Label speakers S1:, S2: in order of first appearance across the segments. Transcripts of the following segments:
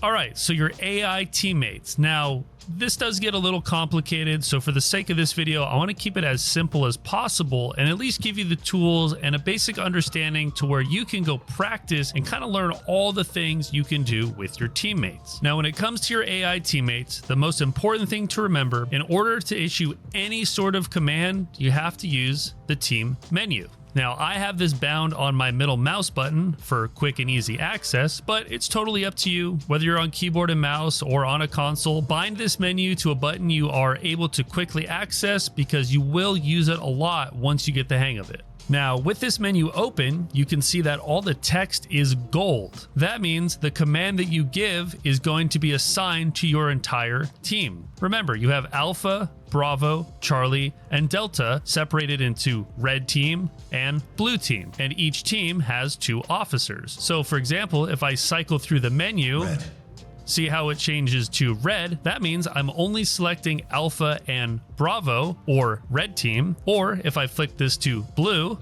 S1: All right, so your AI teammates. Now, this does get a little complicated, so for the sake of this video, I want to keep it as simple as possible and at least give you the tools and a basic understanding to where you can go practice and kind of learn all the things you can do with your teammates. Now, when it comes to your AI teammates, the most important thing to remember, in order to issue any sort of command, you have to use the team menu. Now, I have this bound on my middle mouse button for quick and easy access, but it's totally up to you. Whether you're on keyboard and mouse or on a console, bind this menu to a button you are able to quickly access because you will use it a lot once you get the hang of it. Now, with this menu open, you can see that all the text is gold. That means the command that you give is going to be assigned to your entire team. Remember, you have Alpha, Bravo, Charlie, and Delta separated into red team and blue team, and each team has 2 officers. So for example, if I cycle through the menu,
S2: Red.
S1: see how it changes to red? That means I'm only selecting Alpha and Bravo or red team, or if I flick this to blue,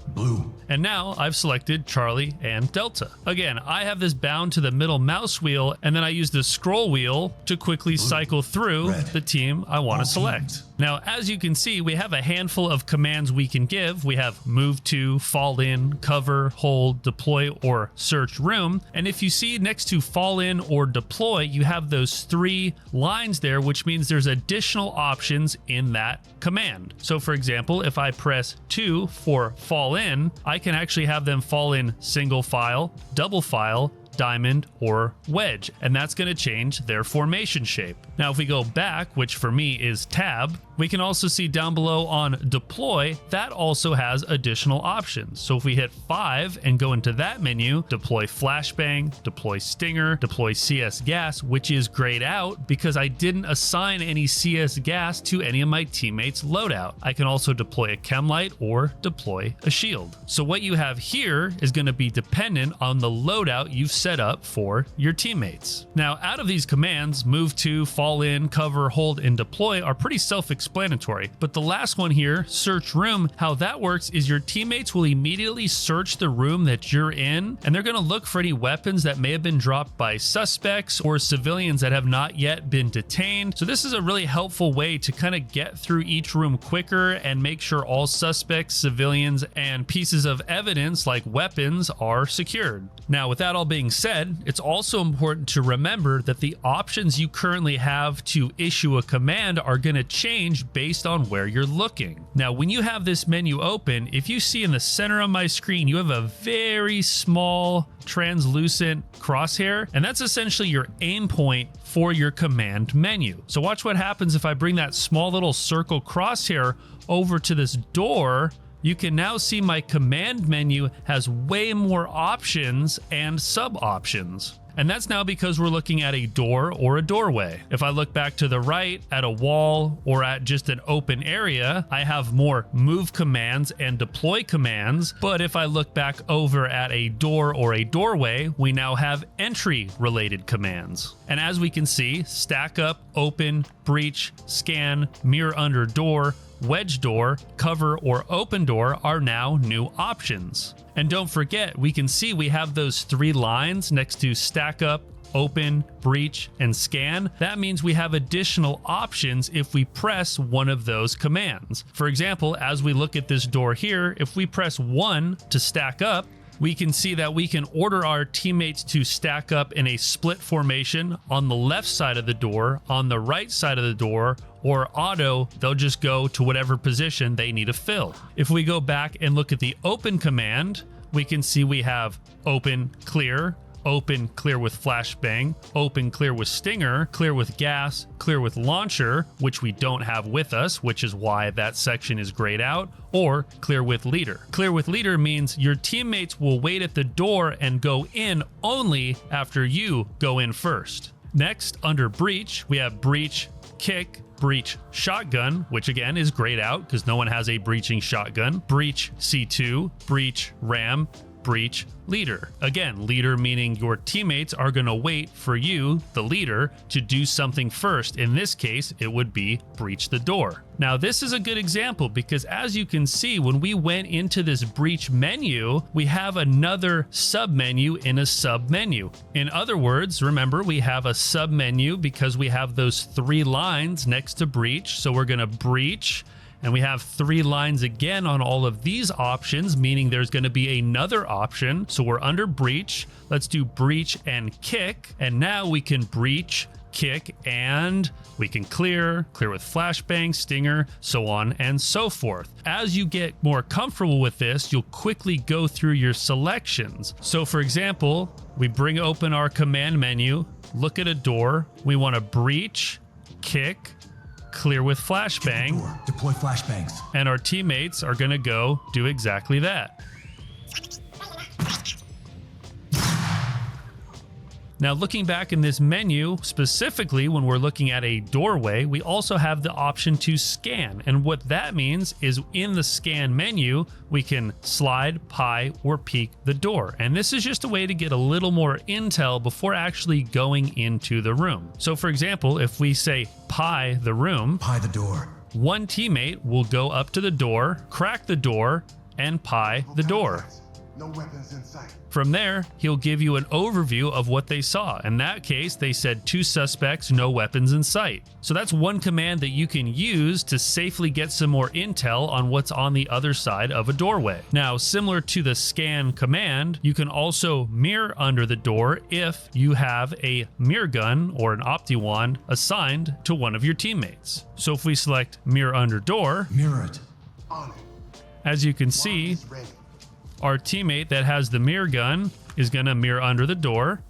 S1: and now I've selected Charlie and Delta. Again, I have this bound to the middle mouse wheel, and then I use the scroll wheel to quickly cycle through the team I want to select. Now, as you can see, we have a handful of commands we can give. We have move to, fall in, cover, hold, deploy, or search room. And if you see next to fall in or deploy, you have those 3 lines there, which means there's additional options in that command. So for example, if I press 2 for fall in, I can actually have them fall in single file, double file, diamond, or wedge, and that's going to change their formation shape. Now, if we go back, which for me is tab, we can also see down below on deploy, that also has additional options. So if we hit 5 and go into that menu, deploy flashbang, deploy stinger, deploy CS gas, which is grayed out because I didn't assign any CS gas to any of my teammates' loadout. I can also deploy a chem light or deploy a shield. So what you have here is going to be dependent on the loadout you've set up for your teammates. Now, out of these commands, move to, fall in, cover, hold, and deploy are pretty self-explanatory, but the last one here, search room, how that works is your teammates will immediately search the room that you're in, and they're going to look for any weapons that may have been dropped by suspects or civilians that have not yet been detained. So this is a really helpful way to kind of get through each room quicker and make sure all suspects, civilians, and pieces of evidence like weapons are secured. Now, with that all being said, it's also important to remember that the options you currently have to issue a command are going to change based on where you're looking. Now, when you have this menu open, if you see in the center of my screen, you have a very small translucent crosshair, and that's essentially your aim point for your command menu. So watch what happens if I bring that small little circle crosshair over to this door. You can now see my command menu has way more options and sub options. And that's now because we're looking at a door or a doorway. If I look back to the right at a wall or at just an open area, I have more move commands and deploy commands. But if I look back over at a door or a doorway, we now have entry related commands. And as we can see, stack up, open, breach, scan, mirror under door, wedge door, cover, or open door are now new options. And don't forget, we can see we have those 3 lines next to stack up, open, breach, and scan. That means we have additional options if we press one of those commands. For example, as we look at this door here, if we press 1 to stack up, we can see that we can order our teammates to stack up in a split formation on the left side of the door, on the right side of the door, or auto, they'll just go to whatever position they need to fill. If we go back and look at the open command, we can see we have open, clear with flashbang, open clear with stinger, clear with gas, clear with launcher, which we don't have with us, which is why that section is grayed out, or clear with leader. Clear with leader means your teammates will wait at the door and go in only after you go in first. Next, under breach, we have breach, kick, breach shotgun, which again is grayed out because no one has a breaching shotgun, breach C2, breach ram, breach leader. Again, leader meaning your teammates are going to wait for you, the leader, to do something first. In this case, it would be breach the door. Now, this is a good example because as you can see, when we went into this breach menu, we have another sub menu in a sub menu. In other words, remember, we have a sub menu because we have those 3 lines next to breach. So we're going to breach. And we have 3 lines again on all of these options, meaning there's going to be another option. So we're under breach. Let's do breach and kick. And now we can breach, kick, and we can clear with flashbang, stinger, so on and so forth. As you get more comfortable with this, you'll quickly go through your selections. So for example, we bring open our command menu, look at a door. We want to breach, kick, clear with flashbang,
S2: deploy flashbangs,
S1: and our teammates are going to go do exactly that. Now, looking back in this menu, specifically when we're looking at a doorway, we also have the option to scan. And what that means is in the scan menu, we can slide, pie, or peek the door. And this is just a way to get a little more intel before actually going into the room. So for example, if we say pie the room,
S2: pie the door,
S1: one teammate will go up to the door, crack the door, and pie the door.
S3: No weapons in sight.
S1: From there, he'll give you an overview of what they saw. In that case, they said 2 suspects, no weapons in sight. So that's one command that you can use to safely get some more intel on what's on the other side of a doorway. Now, similar to the scan command, you can also mirror under the door if you have a mirror gun or an opti wand assigned to one of your teammates. So if we select mirror under door,
S2: mirror it.
S3: On it.
S1: As you can see,
S3: Wand is ready.
S1: our teammate that has the mirror gun is going to mirror under the door.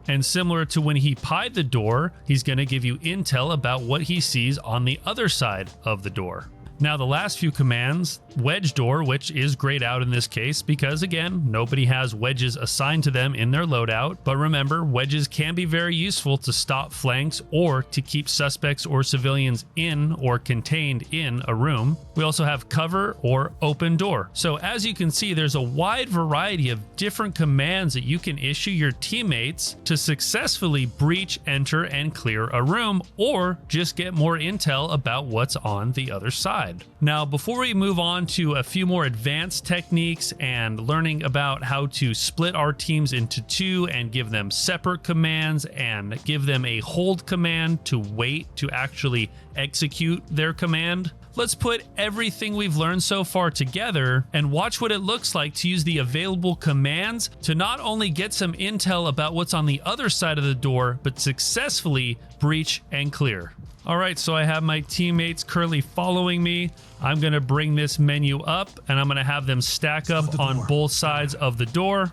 S1: And similar to when he pied the door, he's going to give you intel about what he sees on the other side of the door. Now, the last few commands, wedge door, which is grayed out in this case because, again, nobody has wedges assigned to them in their loadout. But remember, wedges can be very useful to stop flanks or to keep suspects or civilians in or contained in a room. We also have cover or open door. So as you can see, there's a wide variety of different commands that you can issue your teammates to successfully breach, enter, and clear a room, or just get more intel about what's on the other side. Now, before we move on to a few more advanced techniques and learning about how to split our teams into 2 and give them separate commands and give them a hold command to wait to actually execute their command, let's put everything we've learned so far together and watch what it looks like to use the available commands to not only get some intel about what's on the other side of the door, but successfully breach and clear. All right, so I have my teammates currently following me. I'm going to bring this menu up and I'm going to have them stack up on both sides of the door.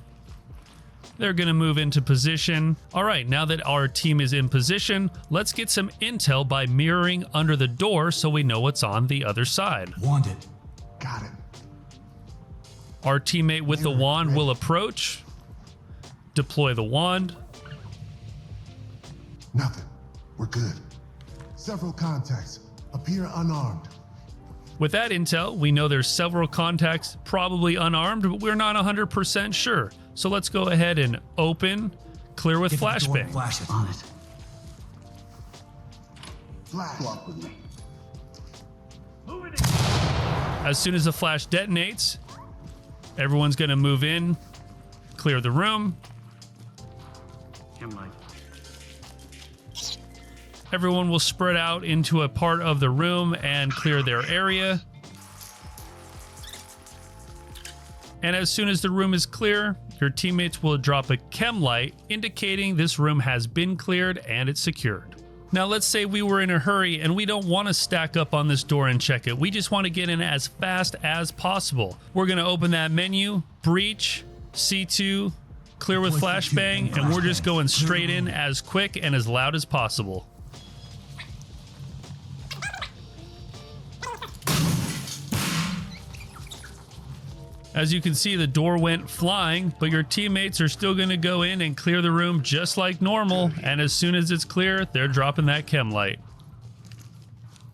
S1: They're going to move into position. All right, now that our team is in position, let's get some intel by mirroring under the door so we know what's on the other side.
S2: Wand it.
S3: Got it.
S1: Our teammate with the wand will approach, deploy the wand.
S3: Nothing. We're good. Several contacts. Appear unarmed.
S1: With that intel, we know there's several contacts probably unarmed, but we're not 100% sure. So let's go ahead and open, clear with flashbang.
S2: Flash it. On it.
S3: Flash.
S1: As soon as the flash detonates, everyone's going to move in, clear the room. Everyone will spread out into a part of the room and clear their area. And as soon as the room is clear, your teammates will drop a chem light indicating this room has been cleared and it's secured. Now let's say we were in a hurry and we don't want to stack up on this door and check it. We just want to get in as fast as possible. We're going to open that menu, breach, C2, clear with flashbang, and we're just going straight in as quick and as loud as possible. As you can see, the door went flying, but your teammates are still going to go in and clear the room just like normal. And as soon as it's clear, they're dropping that chem light.